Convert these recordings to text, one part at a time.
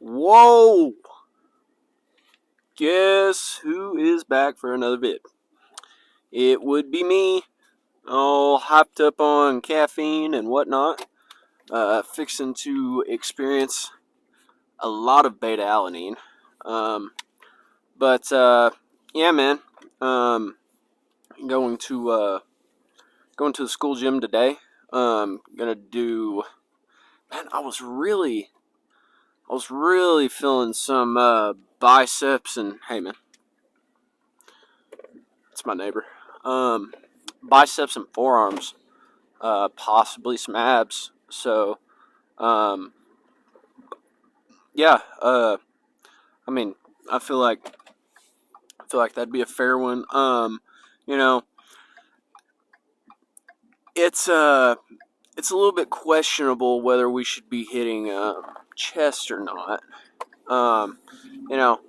Whoa! Guess who is back for another vid? It would be me, all hyped up on caffeine and whatnot, fixing to experience a lot of beta alanine. But yeah, man, going to the school gym today. Gonna do. Man, I was really feeling some biceps and hey, man, it's my neighbor. Biceps and forearms, possibly some abs. So, um, yeah. I mean, I feel like that'd be a fair one. You know, it's it's a little bit questionable whether we should be hitting chest or not. Um, you know,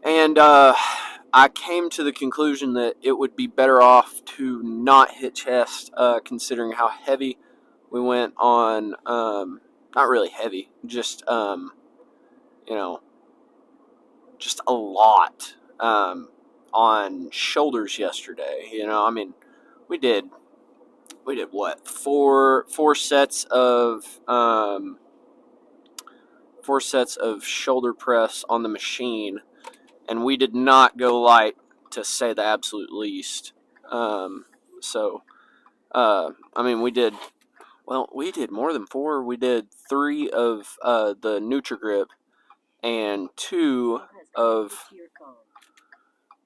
and I came to the conclusion that it would be better off to not hit chest, considering how heavy we went on. Not really heavy, just you know, just a lot on shoulders yesterday. I mean, we did what, four sets of shoulder press on the machine, and we did not go light, to say the absolute least. So I mean, we did more than four. We did three of the NutriGrip and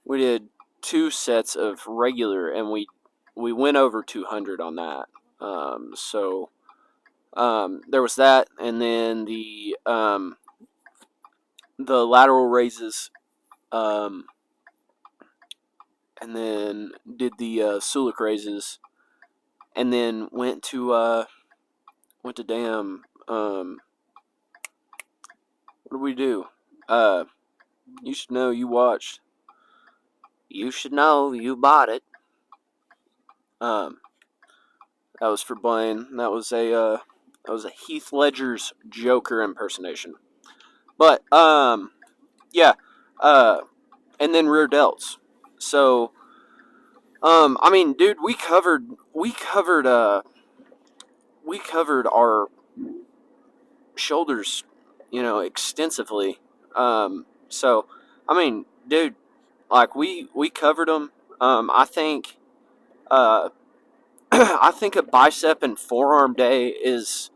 we did two sets of regular, and we went over 200 on that. So there was that, and then the lateral raises, and then did the Sulik raises, and then went to damn what did we do? You should know, you watched. You should know, you bought it. That was for Blaine. That was a Heath Ledger's Joker impersonation. But yeah, and then rear delts. So I mean, dude, we covered our shoulders, extensively. So I mean, dude, like we covered them. I think I think a bicep and forearm day is,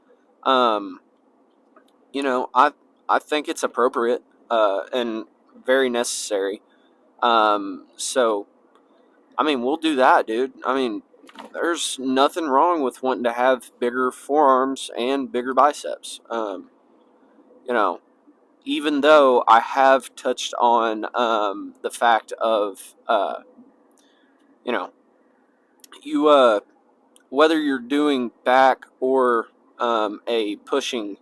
um, I think it's appropriate and very necessary. So I mean, we'll do that, dude. I mean, there's nothing wrong with wanting to have bigger forearms and bigger biceps. You know, even though I have touched on the fact of, you know, you whether you're doing back or a pushing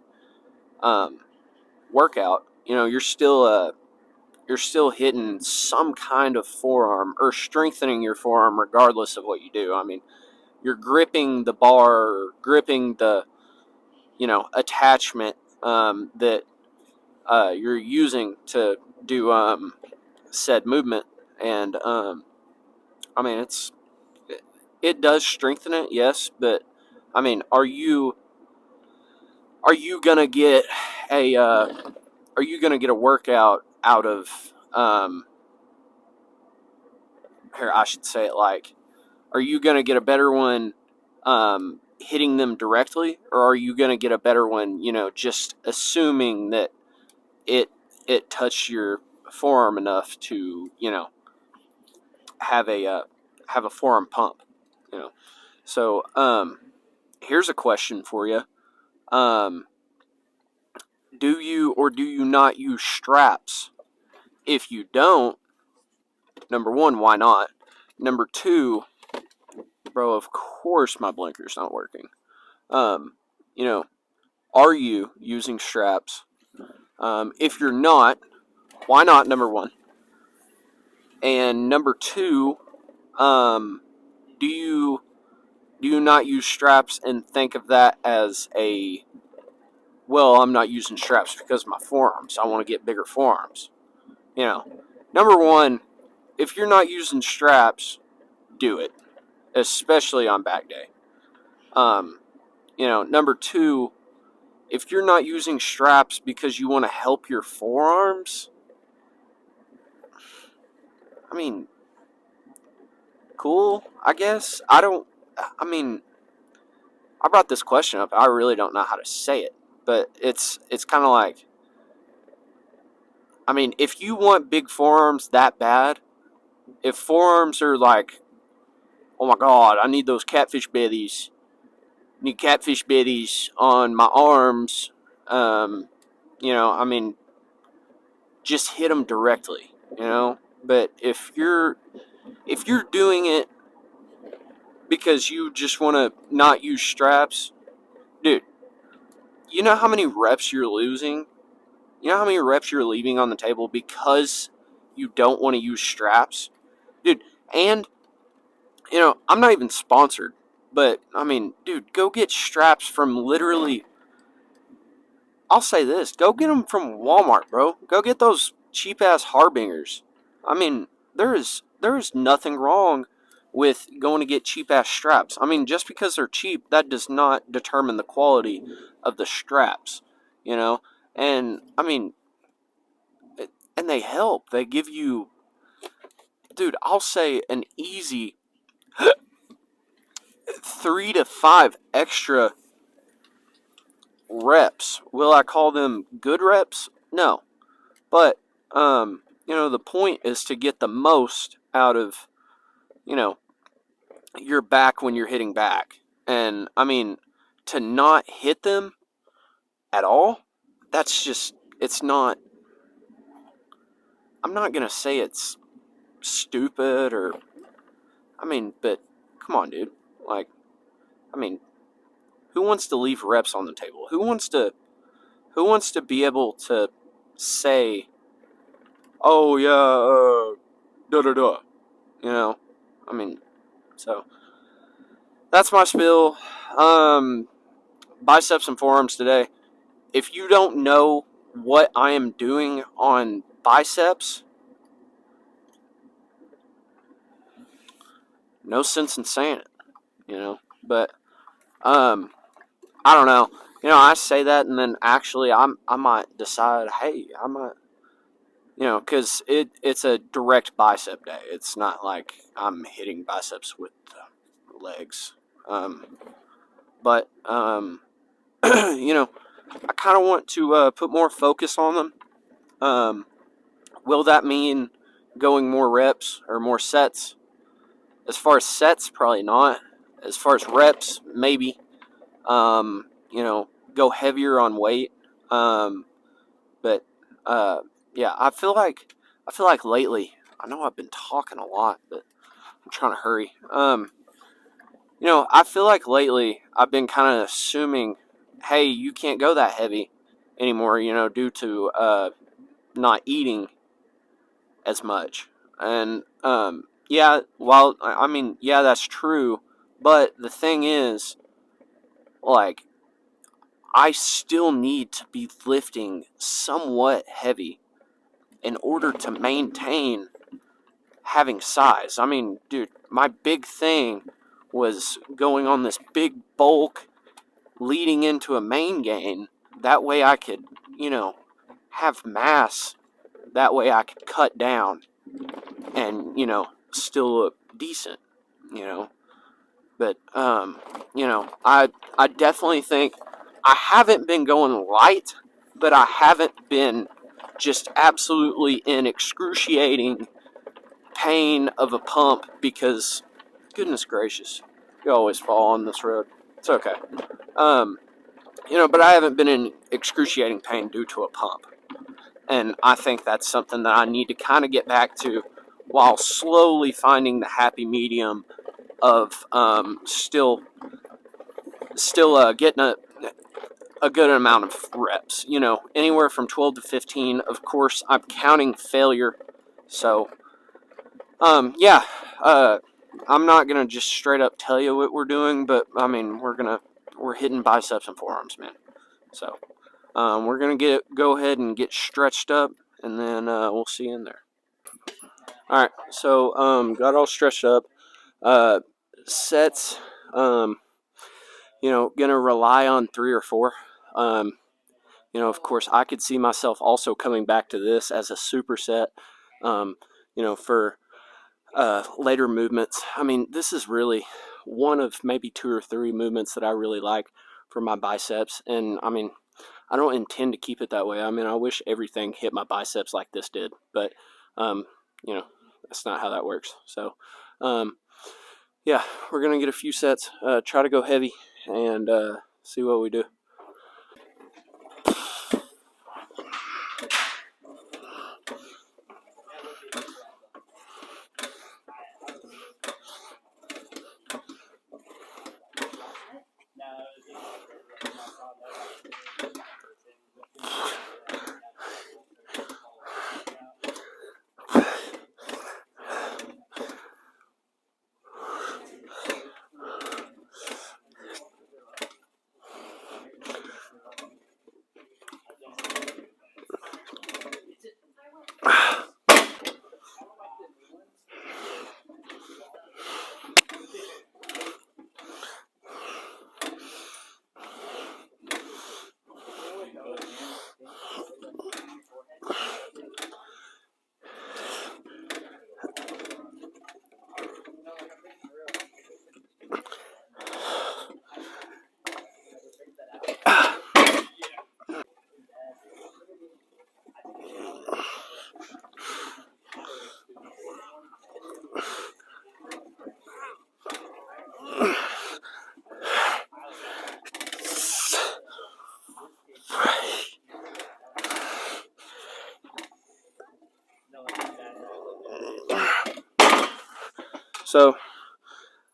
workout, you're still hitting some kind of forearm or strengthening your forearm regardless of what you do. I mean, you're gripping the bar, gripping the attachment that you're using to do said movement, and I mean it does strengthen it, yes, but I mean, are you gonna get a workout out of here, I should say it like, are you gonna get a better one hitting them directly, or are you gonna get a better one, just assuming that it touched your forearm enough to have a forearm pump, so here's a question for you. um do you or do you not use straps? If you don't, number one, why not? Number two, bro, of course my blinker's not working. um you know are you using straps? If you're not, why not, number one? And number two, um, do you not use straps and think of that as a well, I'm not using straps because of my forearms. I want to get bigger forearms. You know, number one, if you're not using straps, do it, especially on back day. Um, number two, if you're not using straps because you want to help your forearms, I mean, cool, I guess. I mean, I brought this question up. I really don't know how to say it, but it's kind of like, I mean, if you want big forearms that bad, if forearms are like, oh my god, I need those catfish bellies, need catfish bellies on my arms, I mean, just hit them directly, But if you're doing it because you just want to not use straps, dude, you know how many reps you're losing? You know how many reps you're leaving on the table because you don't want to use straps? Dude, and, I'm not even sponsored, but, I mean, dude, go get straps from literally, I'll say this, go get them from Walmart, bro. Go get those cheap-ass Harbingers. I mean, there is nothing wrong with going to get cheap-ass straps. I mean, just because they're cheap, that does not determine the quality of the straps, you know? And, I mean, and they help. They give you, dude, I'll say an easy 3 to 5 extra reps. Will I call them good reps? No. But, the point is to get the most out of, your back when you're hitting back. And, I mean, to not hit them at all, that's just, it's not, I'm not going to say it's stupid or, I mean, but come on, dude. Like, I mean, who wants to leave reps on the table? Who wants to be able to say, oh yeah, da da da, I mean, so that's my spiel. Biceps and forearms today. If you don't know what I am doing on biceps, no sense in saying it, But I don't know. I say that, and then actually, I might decide, hey, I might, because it's a direct bicep day. It's not like I'm hitting biceps with legs. But I kind of want to put more focus on them. Will that mean going more reps or more sets? As far as sets, probably not. As far as reps, maybe. Go heavier on weight. But yeah, I feel like lately, I know I've been talking a lot, but I'm trying to hurry. I feel like lately I've been kind of assuming, hey, you can't go that heavy anymore, due to not eating as much. And yeah, while I mean, yeah, that's true, but the thing is, like, I still need to be lifting somewhat heavy in order to maintain having size. I mean, dude, my big thing was going on this big bulk leading into a main gain. That way I could, have mass. That way I could cut down and, still look decent, you know. But, I definitely think I haven't been going light, but I haven't been just absolutely in excruciating pain of a pump because, goodness gracious, you always fall on this road. It's okay. But I haven't been in excruciating pain due to a pump. And I think that's something that I need to kind of get back to while slowly finding the happy medium of still getting a good amount of reps. Anywhere from 12 to 15. Of course, I'm counting failure. So, yeah, I'm not going to just straight up tell you what we're doing, but, I mean, we're hitting biceps and forearms, man. So, we're going to go ahead and get stretched up, and then we'll see you in there. All right, so got all stretched up. Sets, gonna rely on 3 or 4. Of course, I could see myself also coming back to this as a superset, for later movements. I mean, this is really one of maybe 2 or 3 movements that I really like for my biceps. And I mean, I don't intend to keep it that way. I mean, I wish everything hit my biceps like this did, but, that's not how that works. So, yeah, we're going to get a few sets, try to go heavy, and see what we do. So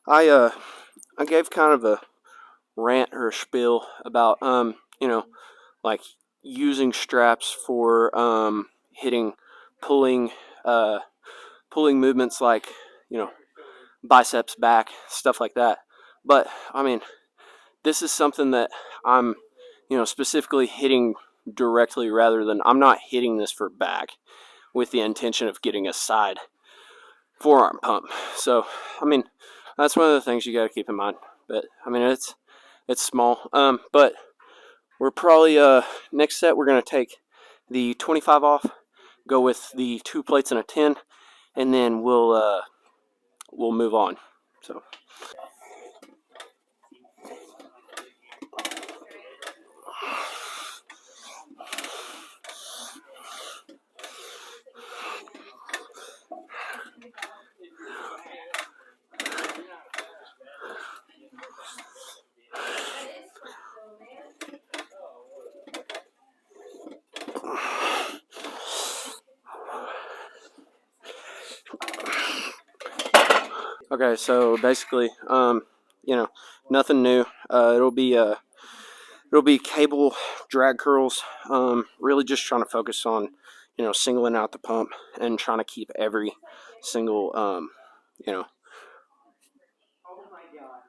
I gave kind of a rant or a spiel about like using straps for hitting pulling pulling movements like biceps back, stuff like that. But I mean, this is something that I'm specifically hitting directly, rather than I'm not hitting this for back with the intention of getting a side forearm pump. So I mean, that's one of the things you got to keep in mind. But I mean, it's small. But we're probably next set we're gonna take the 25 off, go with the 2 plates and a 10, and then we'll move on. So. Okay, so basically, nothing new. It'll be cable drag curls. Really just trying to focus on, singling out the pump and trying to keep every single,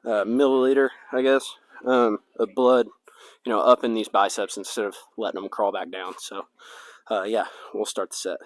milliliter, I guess, of blood, up in these biceps instead of letting them crawl back down. So, yeah, we'll start the set.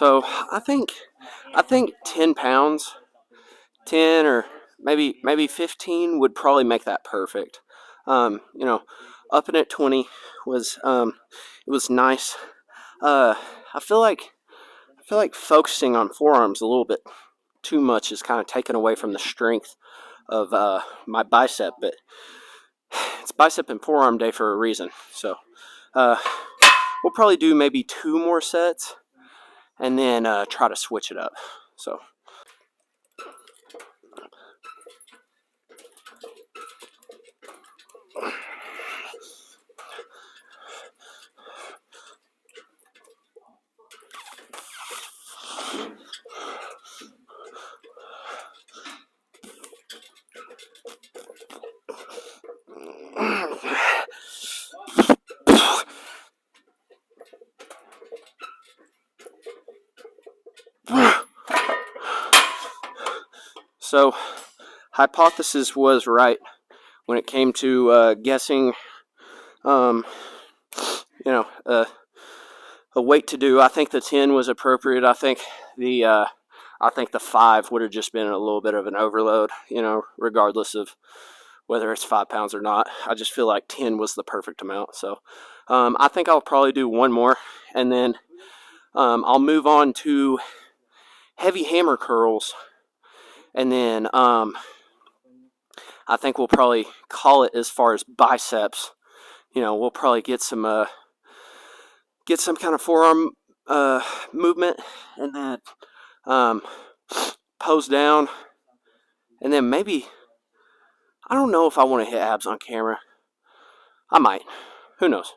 So I think 10 pounds, 10 or maybe 15 would probably make that perfect. You know, upping at 20 was it was nice. I feel like focusing on forearms a little bit too much is kind of taken away from the strength of my bicep, but it's bicep and forearm day for a reason. So uh, we'll probably do maybe 2 more sets and then try to switch it up. So. So, hypothesis was right when it came to guessing, um, a weight to do. I think the 10 was appropriate. I think the 5 would have just been a little bit of an overload, regardless of whether it's 5 pounds or not. I just feel like 10 was the perfect amount. So, I think I'll probably do 1 more, and then I'll move on to heavy hammer curls, and then I think we'll probably call it as far as biceps. We'll probably get some kind of forearm movement, and then pose down, and then maybe, I don't know if I want to hit abs on camera. I might. Who knows?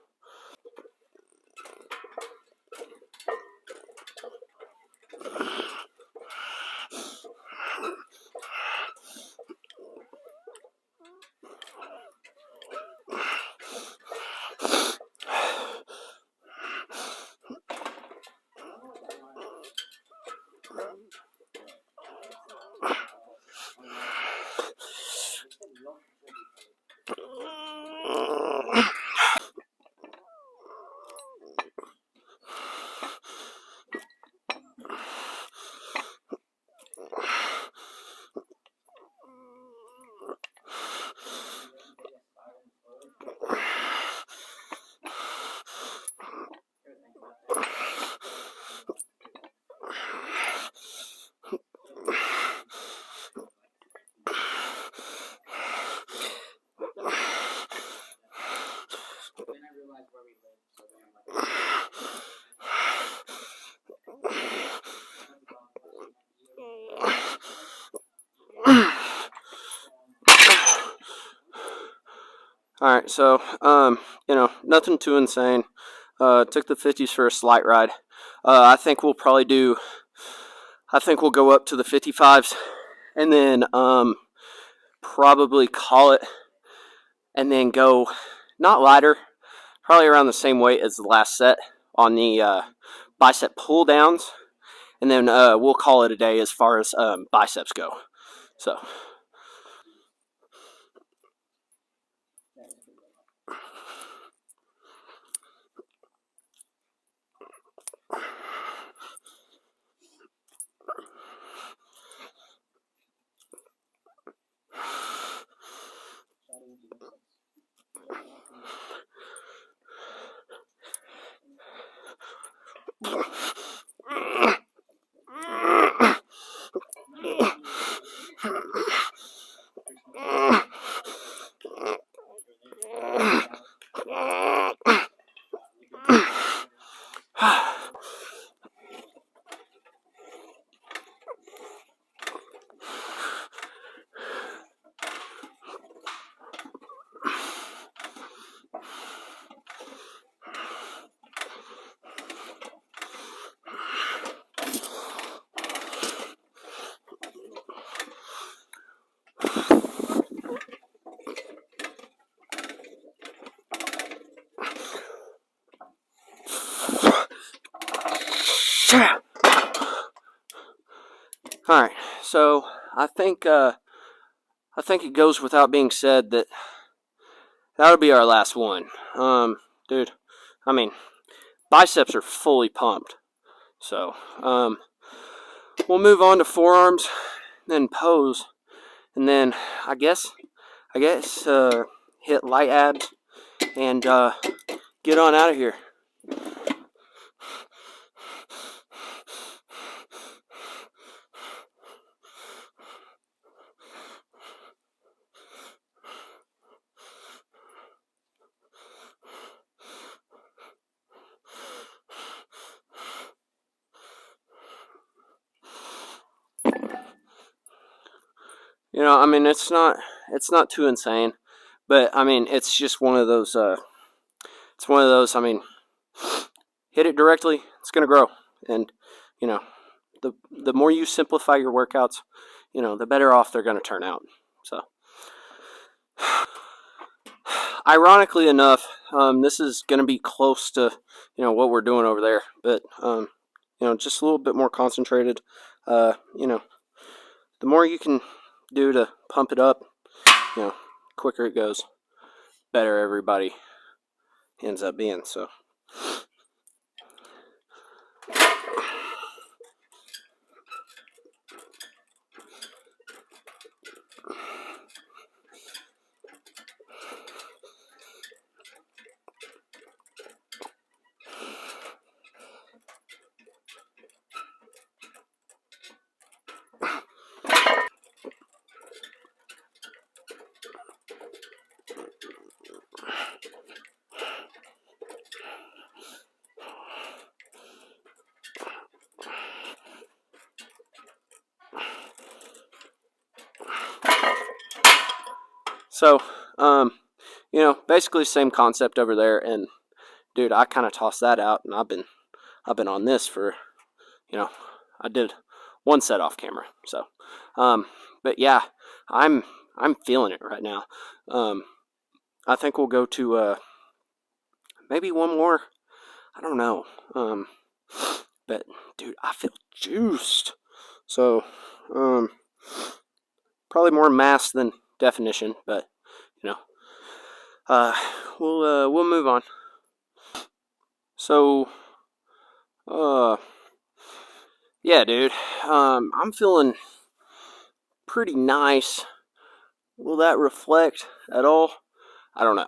All right, so nothing too insane. Took the 50s for a slight ride. I think we'll go up to the 55s, and then probably call it, and then go not lighter, probably around the same weight as the last set on the bicep pull downs, and then we'll call it a day as far as biceps go. So. All right, so I think it goes without being said that that'll be our last one. Dude, I mean, biceps are fully pumped. So we'll move on to forearms, then pose, and then I guess hit light abs and get on out of here. You know, I mean, it's not too insane, but I mean, it's just one of those. It's one of those. I mean, hit it directly, it's gonna grow, and you know, the more you simplify your workouts, you know, the better off they're gonna turn out. So, ironically enough, this is gonna be close to what we're doing over there, but just a little bit more concentrated. You know, the more you can do to pump it up, quicker it goes, better everybody ends up being. So. So, basically same concept over there, and dude, I kind of tossed that out, and I've been on this for, I did one set off camera. So, but yeah, I'm feeling it right now. I think we'll go to maybe one more. I don't know. But dude, I feel juiced. So, probably more mass than definition, but we'll move on. So, yeah, dude, I'm feeling pretty nice. Will that reflect at all? I don't know,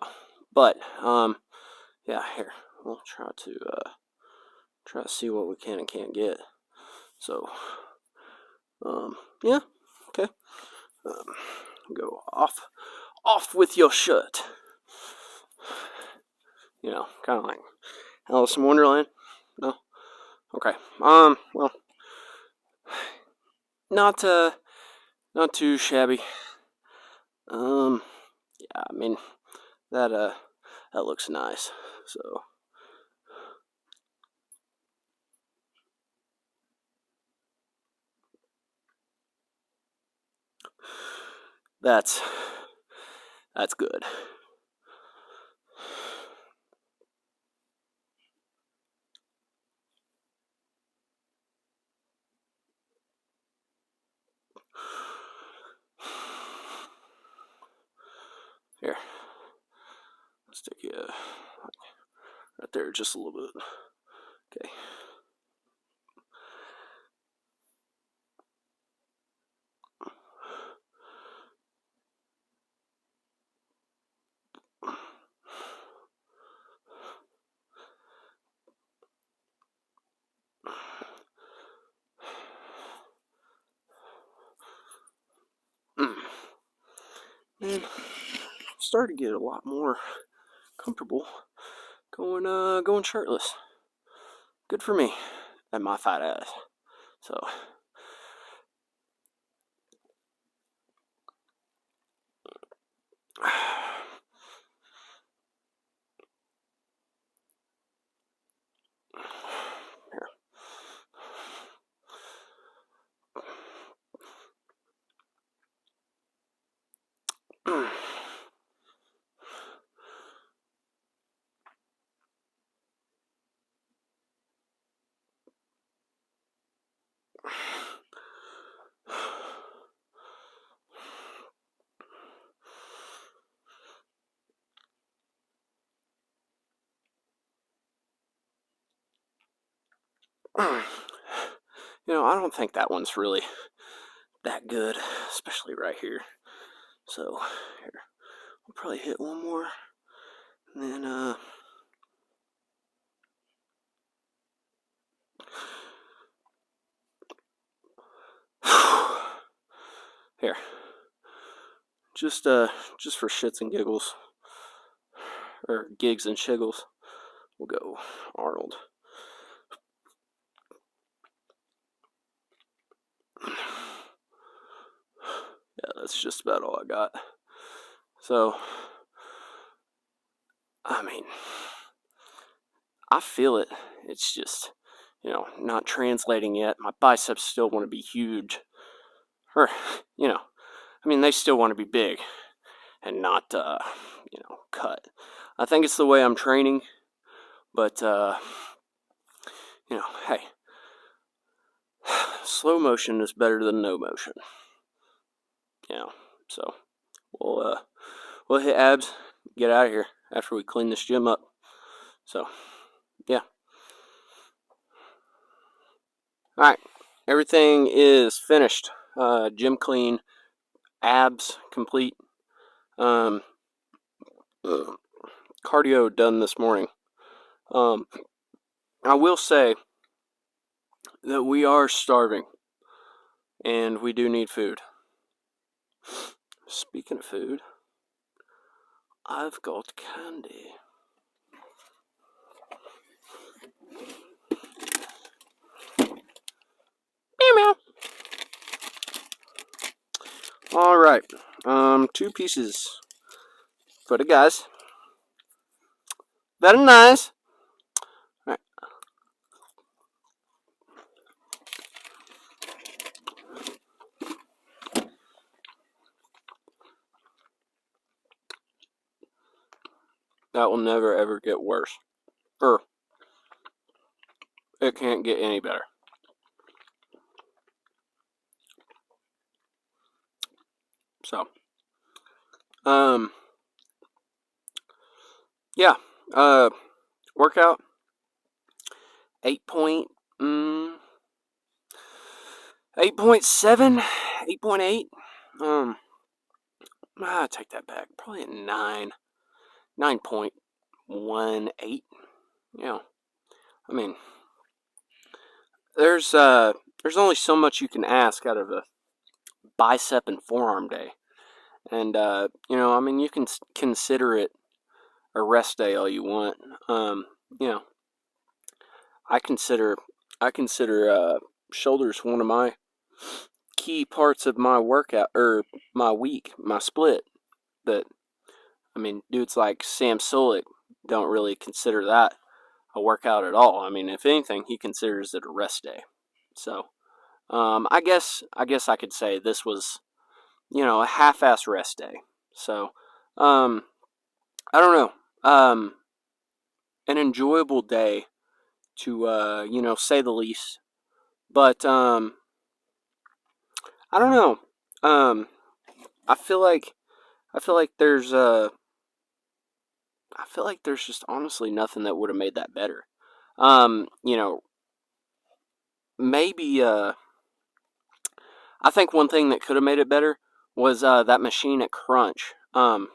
but yeah, here we'll try to see what we can and can't get. So, yeah, okay. Go off with your shirt. Kind of like Alice in Wonderland. No, okay. Well, not too shabby. Yeah, I mean that looks nice. So. That's good. Here, let's take you right there just a little bit. Okay. Man, starting to get a lot more comfortable going shirtless. Good for me and my fat ass. So. Here. I don't think that one's really that good, especially right here. So here, I'll probably hit one more, and then here, just for shits and giggles, or gigs and shiggles, we'll go Arnold. Yeah, that's just about all I got. So, I mean, I feel it. It's just, not translating yet. My biceps still want to be huge. Or, they still want to be big and not, cut. I think it's the way I'm training, but, hey, slow motion is better than no motion. So we'll hit abs, get out of here after we clean this gym up. So, yeah. Alright, everything is finished. Gym clean, abs complete. Cardio done this morning. I will say that we are starving, and we do need food. Speaking of food, I've got candy. Meow meow. Alright, 2 pieces for the guys. Very nice. Alright. That will never ever get worse. It can't get any better. So, yeah, workout, 8.7, 8.8, I take that back, probably a 9.18, there's only so much you can ask out of a bicep and forearm day, and, you can consider it a rest day all you want. I consider shoulders one of my key parts of my workout, or my week, my split. That, dudes like Sam Solik don't really consider that a workout at all. If anything, he considers it a rest day. So, I guess I could say this was, a half-ass rest day. So, I don't know. An enjoyable day, to say the least. But I don't know. I feel like there's just honestly nothing that would have made that better. Maybe I think one thing that could have made it better was that machine at Crunch. You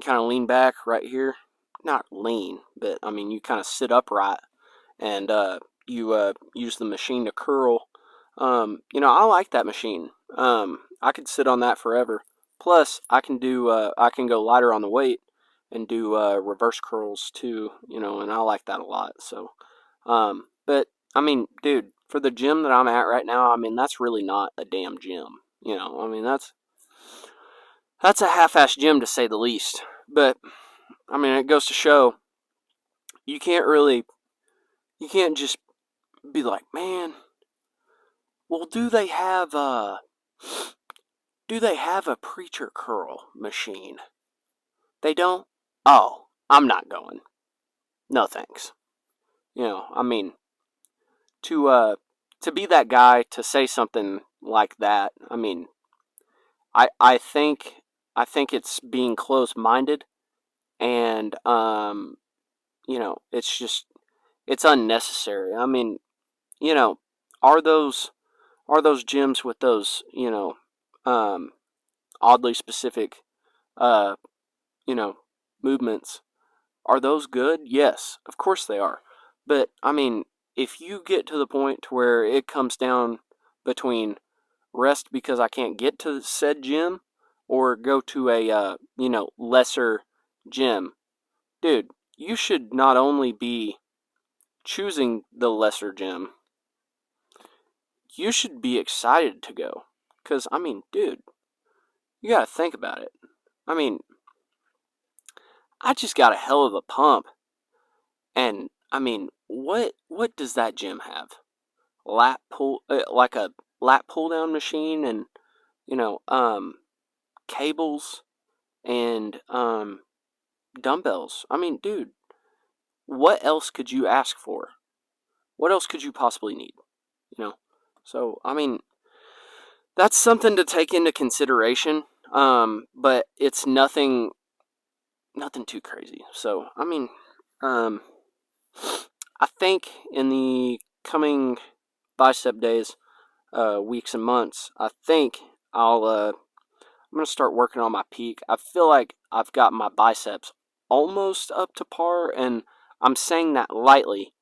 kind of lean back right here. Not lean, but you kind of sit upright, and you use the machine to curl. I like that machine. I could sit on that forever. Plus, I can go lighter on the weight and do reverse curls too. And I like that a lot. So, but dude, for the gym that I'm at right now, that's really not a damn gym. That's a half-ass gym to say the least. But it goes to show you can't just be like, man, well, do they have a preacher curl machine? They don't? Oh, I'm not going. No thanks. To be that guy to say something like that, I think it's being close-minded, and it's unnecessary. you know, are those gyms with those, um, oddly specific, uh, you know, movements, are those good? Yes, of course they are. But I mean, if you get to the point to where it comes down between rest because I can't get to said gym or go to a lesser gym, dude, you should not only be choosing the lesser gym, you should be excited to go. Cause I mean, dude, you gotta think about it. I mean, I just got a hell of a pump, and I mean, what does that gym have? Lat pull, like a lat pull down machine, and you know, cables and dumbbells. I mean, dude, what else could you ask for? What else could you possibly need? You know, so I mean, that's something to take into consideration. But it's nothing too crazy. So I mean, um, I think in the coming bicep days, weeks and months, I think I'm gonna start working on my peak. I feel like I've got my biceps almost up to par, and I'm saying that lightly,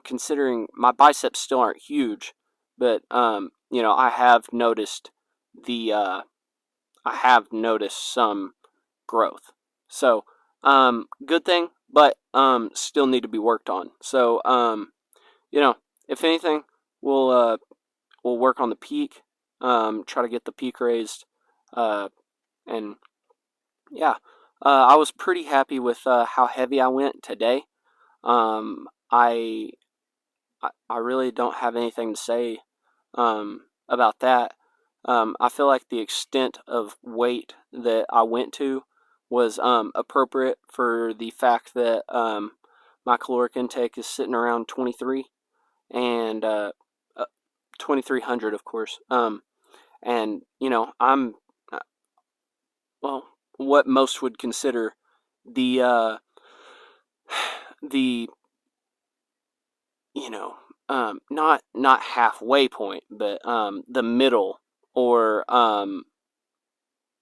considering my biceps still aren't huge, but the I have noticed some growth. So, good thing, but still need to be worked on. So, you know, if anything, we'll uh, we'll work on the peak, try to get the peak raised, uh, and yeah, I was pretty happy with how heavy I went today. Um, I I really don't have anything to say about that. I feel like the extent of weight that I went to was appropriate for the fact that my caloric intake is sitting around 23 and 2300, of course. And I'm well, what most would consider the the not halfway point, but the middle, or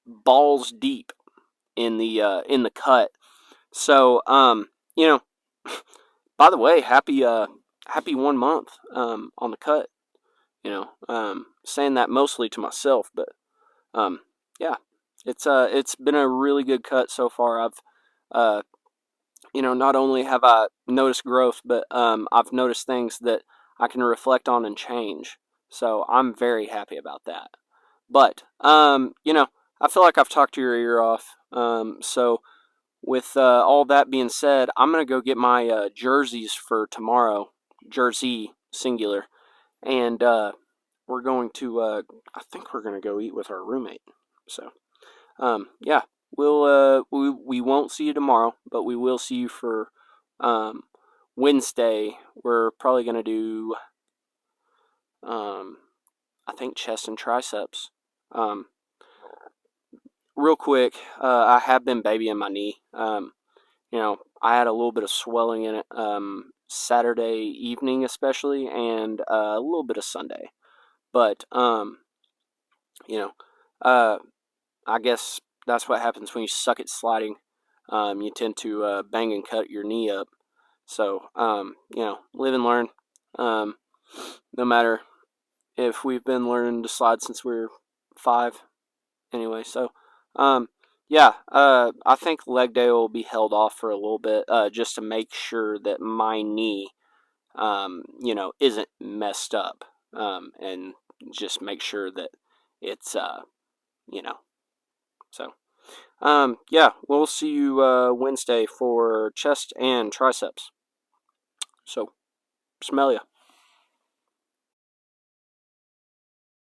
balls deep in the cut. So you know, by the way, happy 1 month on the cut. Saying that mostly to myself, but um yeah, it's been a really good cut so far. I've uh not only have I noticed growth, but I've noticed things that I can reflect on and change. So I'm very happy about that. But I feel like I've talked your ear off. So with all that being said, I'm gonna go get my jerseys for tomorrow, jersey singular, and we're going to. I think we're gonna go eat with our roommate. So yeah, we won't see you tomorrow, but we will see you for um, Wednesday. We're probably gonna do um, I think chest and triceps. Um, Real quick, I have been babying my knee. I had a little bit of swelling in it Saturday evening, especially, and a little bit of Sunday. But you know, uh, I guess that's what happens when you suck at sliding. You tend to bang and cut your knee up. So, live and learn. Um, no matter if we've been learning to slide since we were 5. Anyway, so, yeah, I think leg day will be held off for a little bit, just to make sure that my knee, isn't messed up, and just make sure that it's, you know, so. Yeah, we'll see you Wednesday for chest and triceps. So, smell ya.